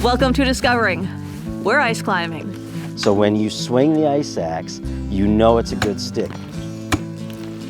Welcome to Discovering. We're ice climbing. So when you swing the ice axe, you know it's a good stick.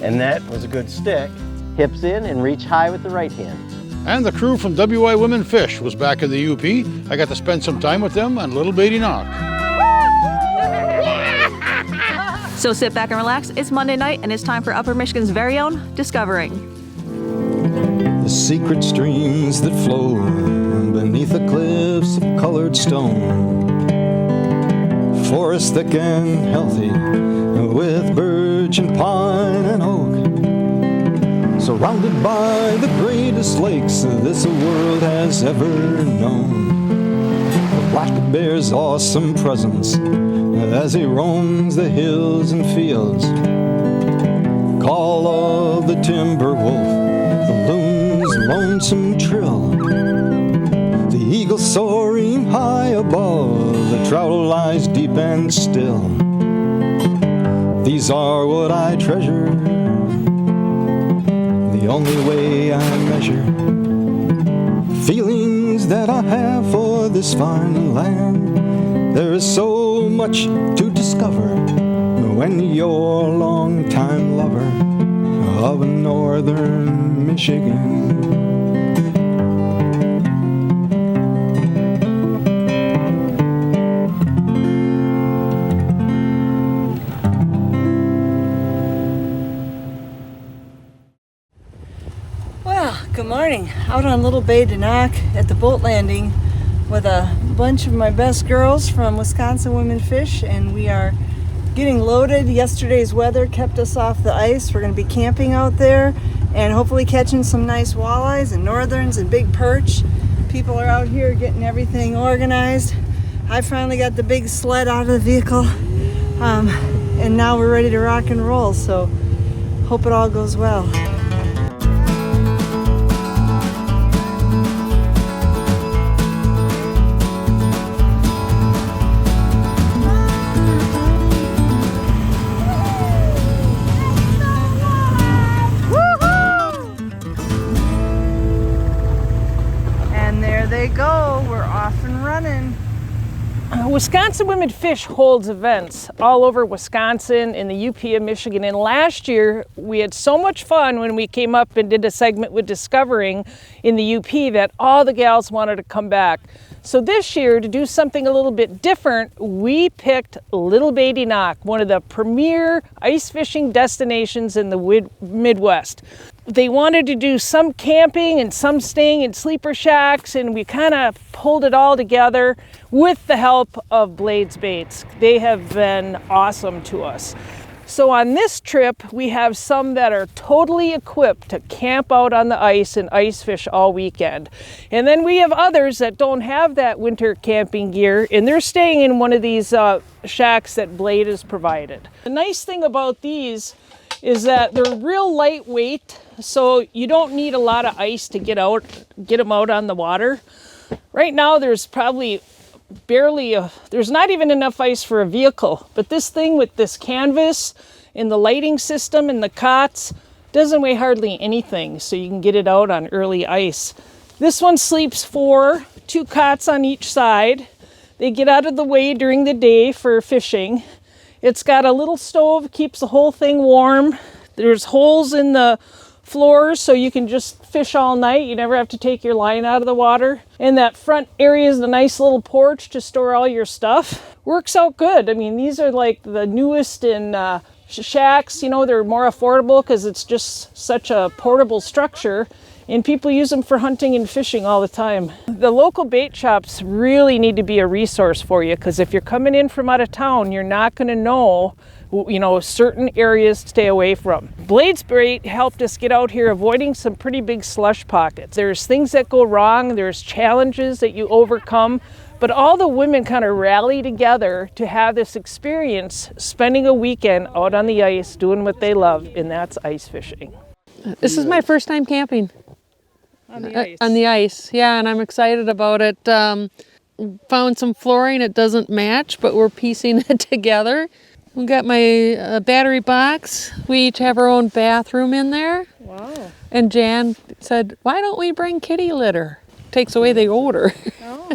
And that was a good stick. Hips in and reach high with the right hand. And the crew from WI Women Fish was back in the UP. I got to spend some time with them on Little Bay De Noc. So sit back and relax. It's Monday night and it's time for Upper Michigan's very own Discovering. The secret streams that flow beneath the cliffs of colored stone. Forest thick and healthy with birch and pine and oak. Surrounded by the greatest lakes this world has ever known. The black bear's awesome presence as he roams the hills and fields. Call of the timber wolf, the loon's lonesome trill. The eagle soaring high above, the trout lies deep and still. These are what I treasure, the only way I measure feelings that I have for this fine land. There is so much to discover when you're a long-time lover of northern Michigan. Good morning. Out on Little Bay De Noc at the boat landing with a bunch of my best girls from Wisconsin Women Fish, and we are getting loaded. Yesterday's weather kept us off the ice. We're going to be camping out there and hopefully catching some nice walleyes and northerns and big perch. People are out here getting everything organized. I finally got the big sled out of the vehicle, and now we're ready to rock and roll, so hope it all goes well. Go, we're off and running. Wisconsin Women Fish holds events all over Wisconsin and the UP of Michigan, and last year we had so much fun when we came up and did a segment with Discovering in the UP that all the gals wanted to come back. So this year, to do something a little bit different, we picked Little Bay De Noc, one of the premier ice fishing destinations in the Midwest. They wanted to do some camping and some staying in sleeper shacks, and we kind of pulled it all together with the help of Blades Baits. They have been awesome to us. So on this trip, we have some that are totally equipped to camp out on the ice and ice fish all weekend. And then we have others that don't have that winter camping gear, and they're staying in one of these shacks that Blade has provided. The nice thing about these is that they're real lightweight, so you don't need a lot of ice to get them out on the water. Right now there's probably there's not even enough ice for a vehicle, but this thing with this canvas and the lighting system and the cots doesn't weigh hardly anything, so you can get it out on early ice. This one sleeps 4, 2 cots on each side. They get out of the way during the day for fishing. It's got a little stove, keeps the whole thing warm. There's holes in the floors so you can just fish all night. You never have to take your line out of the water. And that front area is a nice little porch to store all your stuff. Works out good. I mean, these are like the newest in shacks. You know, they're more affordable because it's just such a portable structure, and people use them for hunting and fishing all the time. The local bait shops really need to be a resource for you, because if you're coming in from out of town, you're not going to know, you know, certain areas to stay away from. Blades Bait helped us get out here avoiding some pretty big slush pockets. There's things that go wrong, there's challenges that you overcome, but all the women kind of rally together to have this experience, spending a weekend out on the ice doing what they love, and that's ice fishing. This is my first time camping. On the ice. On the ice, yeah, and I'm excited about it. Found some flooring, it doesn't match, but we're piecing it together. We got my battery box. We each have our own bathroom in there. Wow. And Jan said, why don't we bring kitty litter? Takes away the odor. Oh.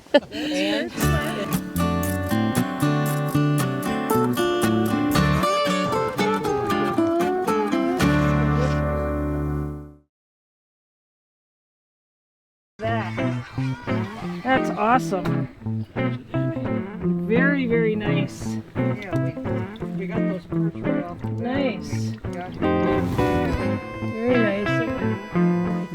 That's awesome. Very, very nice. Yeah, we got those perch right off. Nice. Very nice.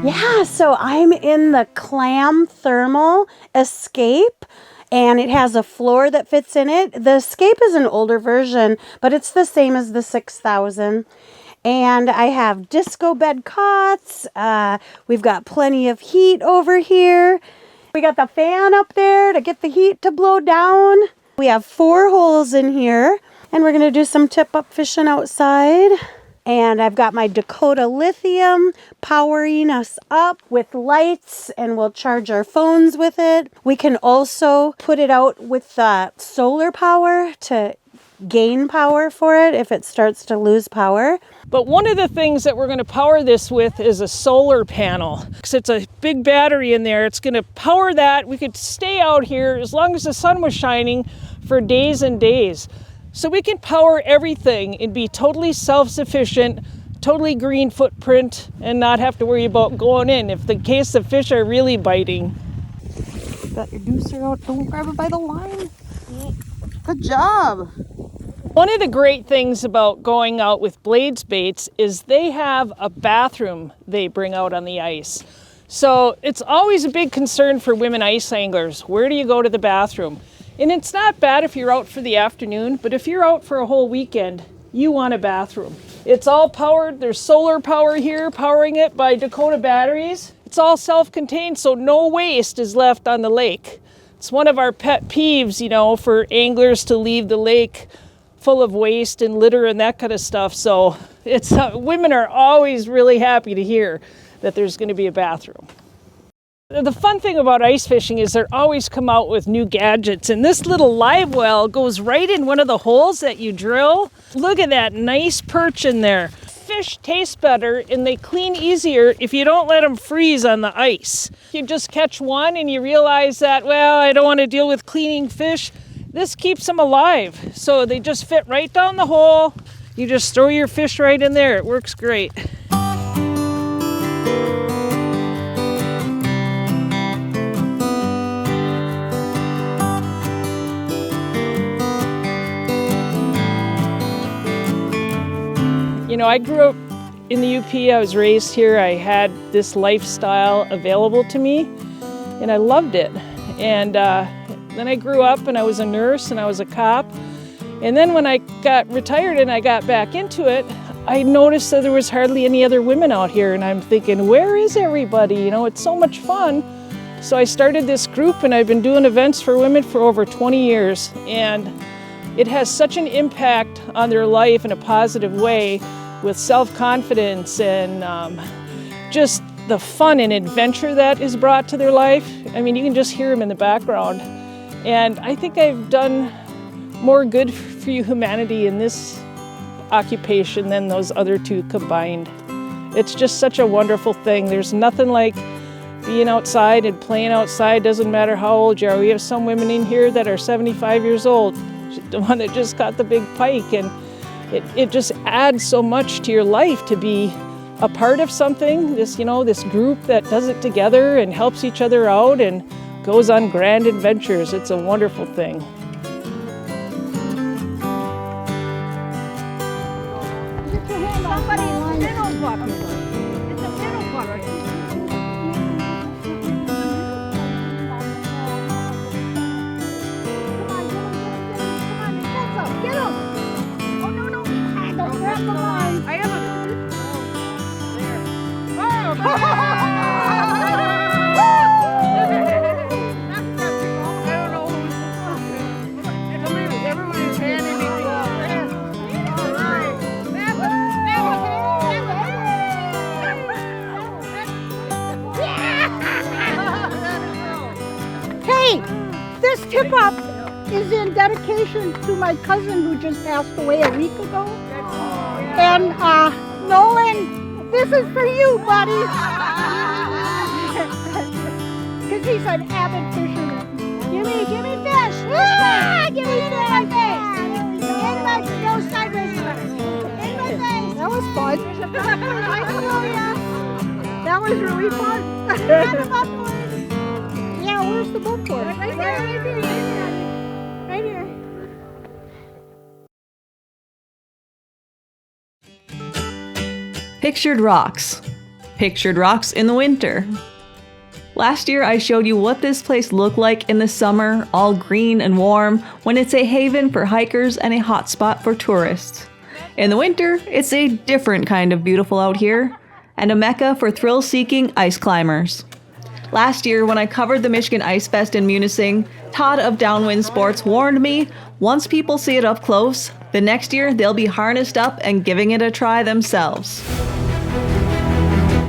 Yeah, so I'm in the Clam Thermal Escape, and it has a floor that fits in it. The Escape is an older version, but it's the same as the 6000. And I have disco bed cots. We've got plenty of heat over here. We got the fan up there to get the heat to blow down. We have 4 holes in here, and we're gonna do some tip-up fishing outside. And I've got my Dakota Lithium powering us up with lights, and we'll charge our phones with it. We can also put it out with solar power to gain power for it if it starts to lose power. But one of the things that we're going to power this with is a solar panel. Because it's a big battery in there. It's going to power that. We could stay out here as long as the sun was shining for days and days. So we can power everything and be totally self-sufficient, totally green footprint, and not have to worry about going in if the case the fish are really biting. Got your deucer out. Don't grab it by the line. Good job. One of the great things about going out with Blades Baits is they have a bathroom they bring out on the ice. So it's always a big concern for women ice anglers. Where do you go to the bathroom? And it's not bad if you're out for the afternoon, but if you're out for a whole weekend, you want a bathroom. It's all powered. There's solar power here, powering it by Dakota batteries. It's all self-contained, so no waste is left on the lake. It's one of our pet peeves, you know, for anglers to leave the lake full of waste and litter and that kind of stuff. So it's women are always really happy to hear that there's going to be a bathroom. The fun thing about ice fishing is they're always come out with new gadgets, and this little live well goes right in one of the holes that you drill. Look at that nice perch in there. Fish taste better and they clean easier if you don't let them freeze on the ice. You just catch one and you realize that, well, I don't want to deal with cleaning fish. This keeps them alive. So they just fit right down the hole. You just throw your fish right in there. It works great. You know, I grew up in the UP. I was raised here. I had this lifestyle available to me, and I loved it. And then I grew up, and I was a nurse, and I was a cop. And then when I got retired and I got back into it, I noticed that there was hardly any other women out here. And I'm thinking, where is everybody? You know, it's so much fun. So I started this group, and I've been doing events for women for over 20 years. And it has such an impact on their life in a positive way, with self-confidence and just the fun and adventure that is brought to their life. I mean, you can just hear them in the background. And I think I've done more good for humanity in this occupation than those other two combined. It's just such a wonderful thing. There's nothing like being outside and playing outside. Doesn't matter how old you are. We have some women in here that are 75 years old. The one that just caught the big pike, and it just adds so much to your life to be a part of something, this, you know, this group that does it together and helps each other out and goes on grand adventures. It's a wonderful thing. This tip-up is in dedication to my cousin who just passed away a week ago. And Nolan, this is for you, buddy. Because he's an avid fisherman. That was really fun. Yeah, where's the boat for? Right there. Right here. Pictured rocks. Pictured rocks in the winter. Last year I showed you what this place looked like in the summer, all green and warm, when it's a haven for hikers and a hotspot for tourists. In the winter, it's a different kind of beautiful out here, and a mecca for thrill-seeking ice climbers. Last year, when I covered the Michigan Ice Fest in Munising, Todd of Downwind Sports warned me, once people see it up close, the next year they'll be harnessed up and giving it a try themselves.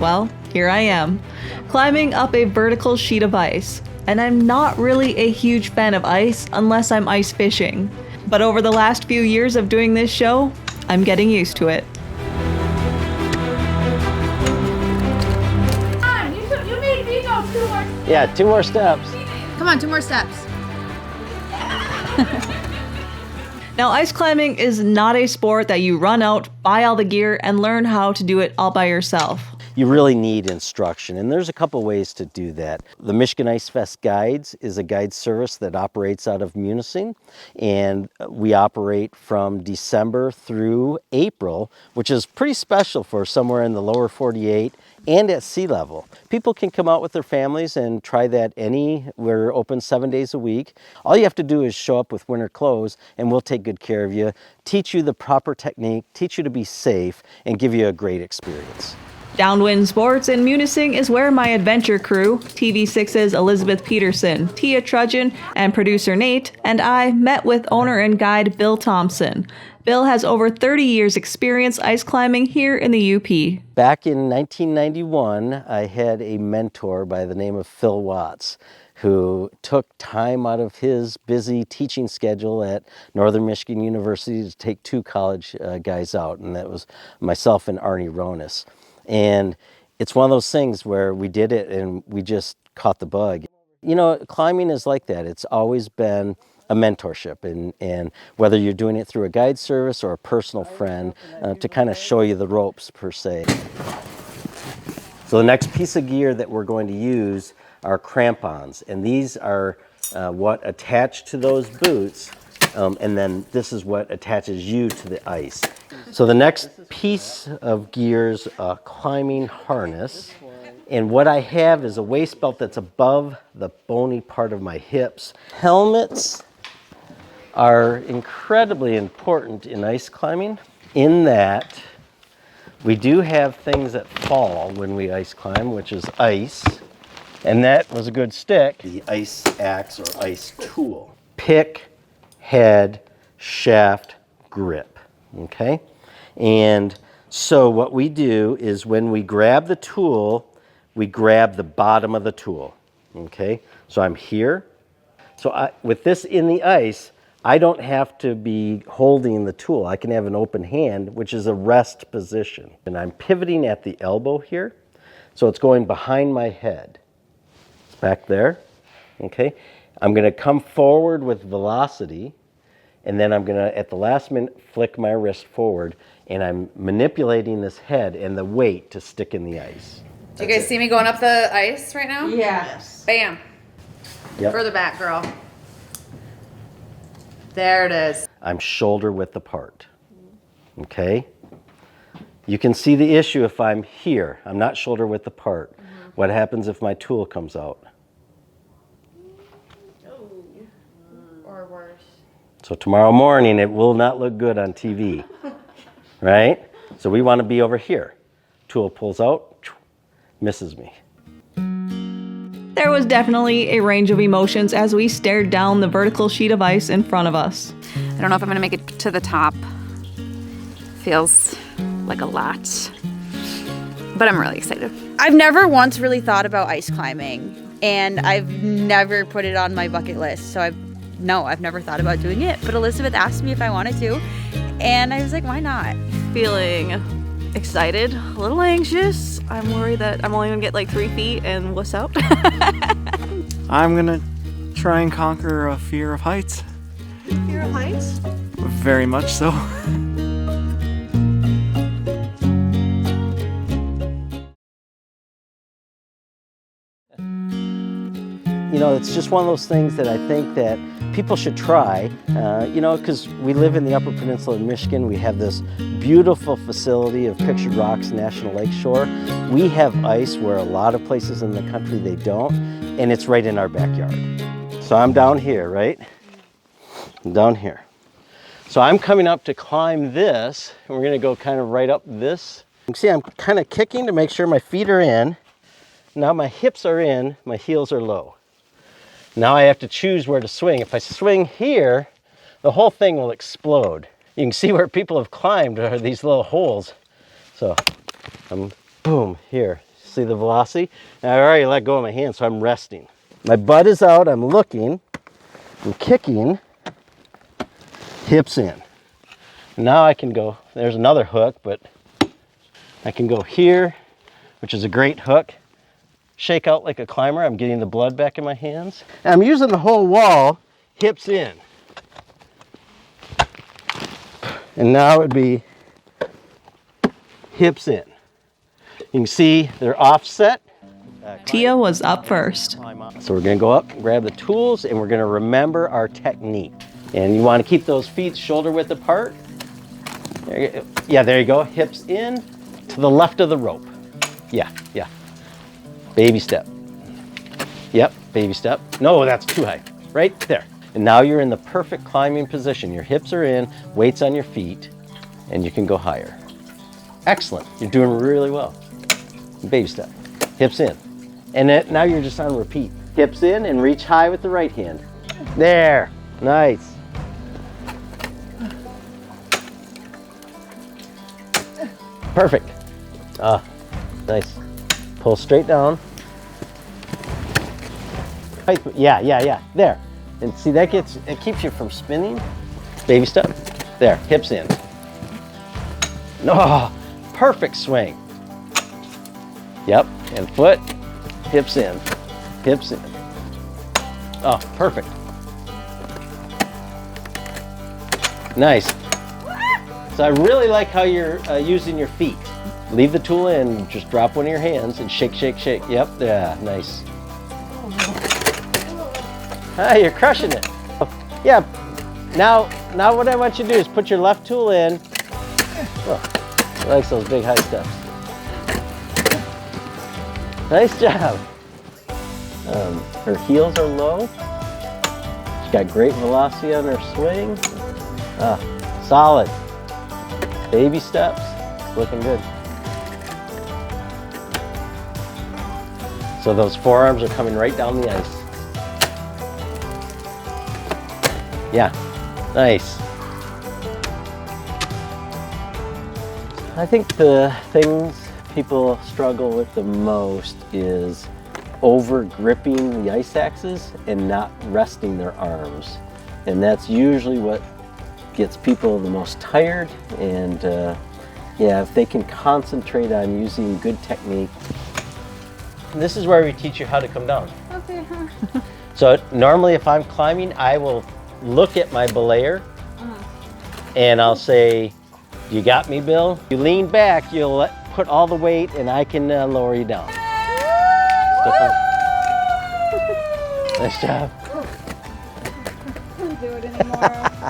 Well, here I am, climbing up a vertical sheet of ice. And I'm not really a huge fan of ice unless I'm ice fishing. But over the last few years of doing this show, I'm getting used to it. You made me go 2 more. Yeah, 2 more steps. Come on, 2 more steps. Now, ice climbing is not a sport that you run out, buy all the gear, and learn how to do it all by yourself. You really need instruction, and there's a couple ways to do that. The Michigan Ice Fest Guides is a guide service that operates out of Munising, and we operate from December through April, which is pretty special for somewhere in the lower 48 and at sea level. People can come out with their families and try that we're open 7 days a week. All you have to do is show up with winter clothes and we'll take good care of you, teach you the proper technique, teach you to be safe, and give you a great experience. Downwind Sports in Munising is where my adventure crew, TV6's Elizabeth Peterson, Tia Trudgeon, and producer Nate, and I met with owner and guide Bill Thompson. Bill has over 30 years experience ice climbing here in the UP. Back in 1991, I had a mentor by the name of Phil Watts, who took time out of his busy teaching schedule at Northern Michigan University to take 2 college guys out, and that was myself and Arnie Ronis. And it's one of those things where we did it and we just caught the bug. You know, climbing is like that. It's always been a mentorship, and whether you're doing it through a guide service or a personal friend to kind of show you the ropes per se. So the next piece of gear that we're going to use are crampons, and these are what attach to those boots, and then this is what attaches you to the ice. So the next piece of gear is a climbing harness, and what I have is a waist belt that's above the bony part of my hips. Helmets are incredibly important in ice climbing in that we do have things that fall when we ice climb, which is ice, and that was a good stick, the ice axe or ice tool. Pick, head, shaft, grip, okay? And so what we do is when we grab the tool, we grab the bottom of the tool, okay? So I'm here. So with this in the ice, I don't have to be holding the tool. I can have an open hand, which is a rest position. And I'm pivoting at the elbow here, so it's going behind my head. It's back there, okay? I'm gonna come forward with velocity, and then I'm gonna, at the last minute, flick my wrist forward, and I'm manipulating this head and the weight to stick in the ice. Do you guys see me going up the ice right now? Yes. Bam. Yep. Further back, girl. There it is. I'm shoulder width apart, okay? You can see the issue if I'm here. I'm not shoulder width apart. What happens if my tool comes out? Or worse. So tomorrow morning, it will not look good on TV, right? So we want to be over here. Tool pulls out, misses me. There was definitely a range of emotions as we stared down the vertical sheet of ice in front of us. I don't know if I'm gonna make it to the top. Feels like a lot, but I'm really excited. I've never once really thought about ice climbing, and I've never put it on my bucket list. So I've never thought about doing it. But Elizabeth asked me if I wanted to, and I was like, why not? Feeling excited, a little anxious. I'm worried that I'm only gonna get like 3 feet and wuss out. I'm gonna try and conquer a fear of heights. Fear of heights? Very much so. know, it's just one of those things that I think that people should try, you know, because we live in the Upper Peninsula of Michigan. We have this beautiful facility of Pictured Rocks National Lakeshore. We have ice where a lot of places in the country they don't, and it's right in our backyard. So I'm down here, right? I'm down here. So I'm coming up to climb this, and we're gonna go kind of right up this. You can see I'm kind of kicking to make sure my feet are in. Now my hips are in, my heels are low. Now I have to choose where to swing. If I swing here, the whole thing will explode. You can see where people have climbed are these little holes. So I'm boom, here. See the velocity? Now I already let go of my hand, so I'm resting. My butt is out, I'm looking, I'm kicking, hips in. Now I can go, there's another hook, but I can go here, which is a great hook. Shake out like a climber. I'm getting the blood back in my hands. And I'm using the whole wall, hips in. And now it would be hips in. You can see they're offset. Tia was up first. So we're gonna go up, grab the tools, and we're gonna remember our technique. And you wanna keep those feet shoulder width apart. Yeah, there you go, hips in to the left of the rope. Yeah. Baby step. Yep, baby step. No, that's too high. Right there. And now you're in the perfect climbing position. Your hips are in, weights on your feet, and you can go higher. Excellent. You're doing really well. Baby step. Hips in. And now you're just on repeat. Hips in and reach high with the right hand. There. Nice. Perfect. Nice. Pull straight down. Yeah. There. And see, it keeps you from spinning. Baby step. There. Hips in. No. Perfect swing. Yep. And foot. Hips in. Hips in. Oh, perfect. Nice. So I really like how you're using your feet. Leave the tool in, just drop one of your hands and shake, shake, shake. Yep, yeah, nice. Ah, you're crushing it. Yeah, now what I want you to do is put your left tool in. Oh, he likes those big high steps. Nice job. Her heels are low. She's got great velocity on her swing. Solid. Baby steps, looking good. So those forearms are coming right down the ice. Yeah, nice. I think the things people struggle with the most is over gripping the ice axes and not resting their arms. And that's usually what gets people the most tired. And yeah, if they can concentrate on using good technique. This is where we teach you how to come down. Okay. So normally if I'm climbing, I will look at my belayer and I'll say, you got me, Bill? You lean back, you'll put all the weight and I can lower you down. Nice job. I can't do it anymore.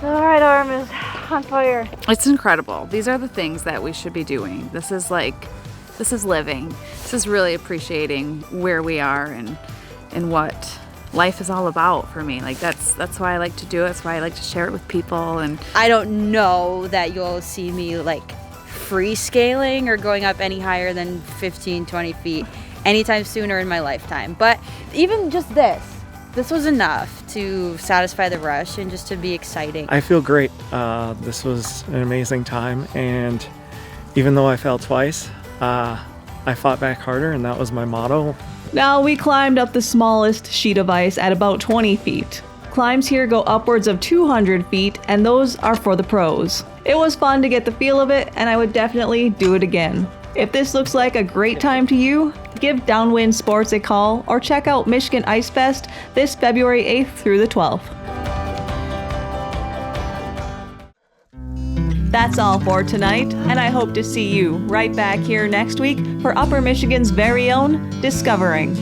All right, arm is on fire. It's incredible. These are the things that we should be doing. This is living. This is really appreciating where we are and what life is all about for me. Like that's why I like to do it. That's why I like to share it with people. And I don't know that you'll see me like free scaling or going up any higher than 15, 20 feet anytime sooner in my lifetime. But even just this was enough to satisfy the rush and just to be exciting. I feel great. This was an amazing time, and even though I fell twice, I fought back harder, and that was my motto. Now we climbed up the smallest sheet of ice at about 20 feet. Climbs here go upwards of 200 feet, and those are for the pros. It was fun to get the feel of it, and I would definitely do it again. If this looks like a great time to you, give Downwind Sports a call or check out Michigan Ice Fest this February 8th through the 12th. That's all for tonight, and I hope to see you right back here next week for Upper Michigan's very own Discovering.